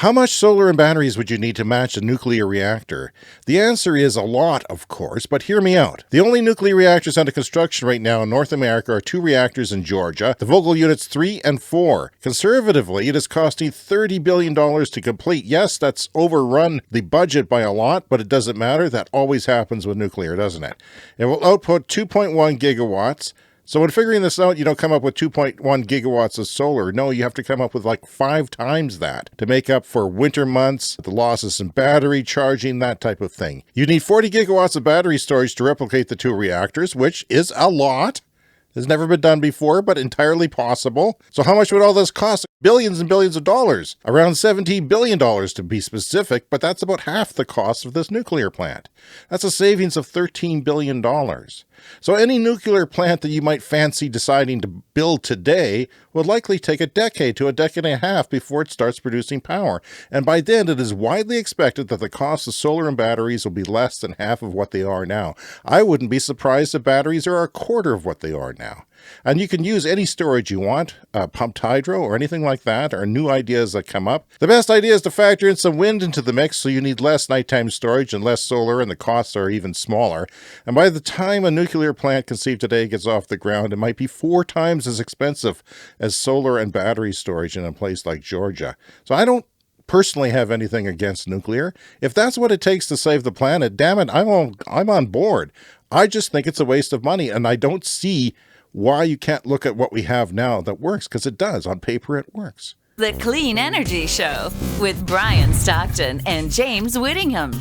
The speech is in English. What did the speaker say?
How much solar and batteries would you need to match a nuclear reactor? The answer is a lot, of course, but hear me out. The only nuclear reactors under construction right now in North America are 2 reactors in Georgia, the Vogtle Units 3 and 4. Conservatively, it is costing $30 billion to complete. Yes, that's overrun the budget by a lot, but it doesn't matter. That always happens with nuclear, doesn't it? It will output 2.1 gigawatts. So when figuring this out, you don't come up with 2.1 gigawatts of solar. No, you have to come up with like 5 times that to make up for winter months, the losses in battery charging, that type of thing. You need 40 gigawatts of battery storage to replicate the 2 reactors, which is a lot. Has never been done before, but entirely possible. So how much would all this cost? Billions and billions of dollars. Around $17 billion to be specific, but that's about half the cost of this nuclear plant. That's a savings of $13 billion. So any nuclear plant that you might fancy deciding to build today will likely take a decade to a decade and a half before it starts producing power. And by then, it is widely expected that the cost of solar and batteries will be less than half of what they are now. I wouldn't be surprised if batteries are a quarter of what they are now. And you can use any storage you want, pumped hydro or anything like that, or new ideas that come up. The best idea is to factor in some wind into the mix so you need less nighttime storage and less solar, and the costs are even smaller. And by the time a nuclear plant conceived today gets off the ground, it might be 4 times as expensive as solar and battery storage in a place like Georgia. So I don't personally have anything against nuclear. If that's what it takes to save the planet, damn it, I'm on board. I just think it's a waste of money, and I don't see why you can't look at what we have now that works, because it does. On paper, it works. The Clean Energy Show with Brian Stockton and James Whittingham.